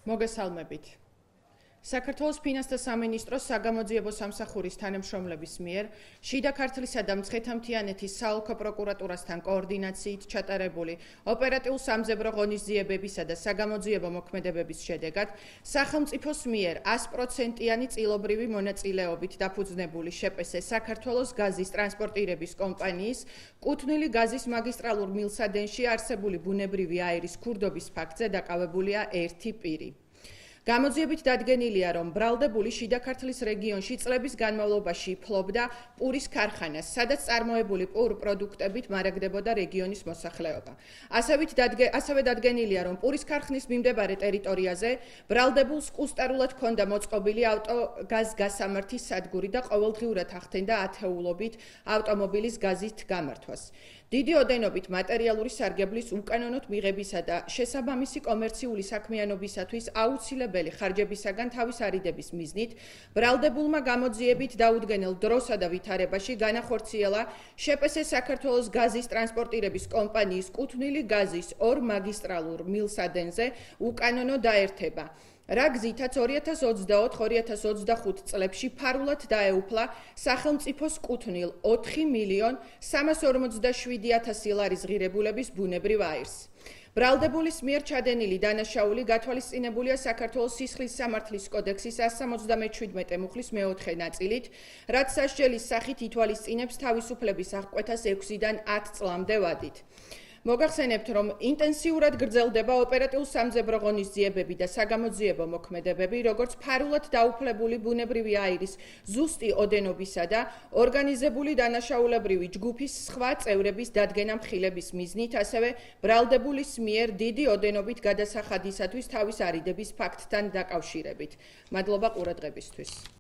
მოგესალმებით. საქართველოს ფინანსთა სამინისტროს საგამოძიებო სამსახურის თანამშრომლების მიერ შიდა ქართლისა და მცხეთა-მთიანეთის საოლქო პროკურატურასთან კოორდინაციით ჩატარებული ოპერატიულ-სამძებრო ღონისძიებებისა და საგამოძიებო მოქმედებების შედეგად სახელმწიფოს მიერ 100%-იანი წილობრივი მონაწილეობით დაფუძნებული შპს საქართველოს გაზის ტრანსპორტირების კომპანიის კუთვნილი გაზის მაგისტრალურ მილსადენში არსებული ბუნებრივი აირის ქურდობის ფაქტზე დაკავებულია ერთი პირი. გამოძიებით დადგენილია, რომ ბრალდებული შიდა ქართლის რეგიონში წლების განმავლობაში ფლობდა პურის ქარხანას, სადაც წარმოებული პურ პროდუქტებით მარაგდებოდა რეგიონის მოსახლეობა. ასევე დადგენილია, რომ პურის ქარხნის მიმდებარე ტერიტორიაზე ბრალდებულს კუსტარულად ჰქონდა მოწყობილი ავტოგაზგასამართის სადგური და ყოველდღიურად ახდენდა ათეულობით ავტომობილის გაზით გამართვას. დიდი ოდენობით მატერიალური სარგებლის უკანონოდ მიღებისა და შესაბამისი კომერციული საქმიანობისათვის აუცილებელი ხარჯებისაგან თავის არიდების მიზნით ბრალდებულმა გამოძიებით დაუდგენელ დროსა და ვითარებაში განახორციელა შპს საქართველოს გაზის ტრანსპორტირების კომპანიის კუთვნილი გაზის ორ მაგისტრალურ მილსადენზე უკანონო დაერთება. რა გზითაც 2024-2025 წლებში ფარულად დაეუფლა სახელმწიფოს კუთვნილ 4.347.000 ლარის ღირებულების ბუნებრივ აირს. ბრალდებულის მიერ ჩადენილი დანაშაული გათვალისწინებულია საქართველოს სისხლის სამართლის კოდექსის 177 მუხლის მეოთხე ნაწილით, რაც სასჯელის სახით ითვალისწინებს თავისუფლების აღკვეთას 6-დან 10 წლამდე ვადით. მოგახსენებთ, რომ ინტენსიურად გრძელდება ოპერატიულ-სამძებრო ღონისძიებები და საგამოძიებო მოქმედებები, როგორც ფარულად დაუფლებული ბუნებრივი აირის ზუსტი ოდენობისა და ორგანიზებული დანაშაულებრივი ჯგუფის სხვა წევრების დადგენა-მხილების მიზნით, ასევე ბრალდებულის მიერ დიდი ოდენობით გადასახადისათვის თავის არიდების ფაქტთან დაკავშირებით. მადლობა ყურადღებისთვის.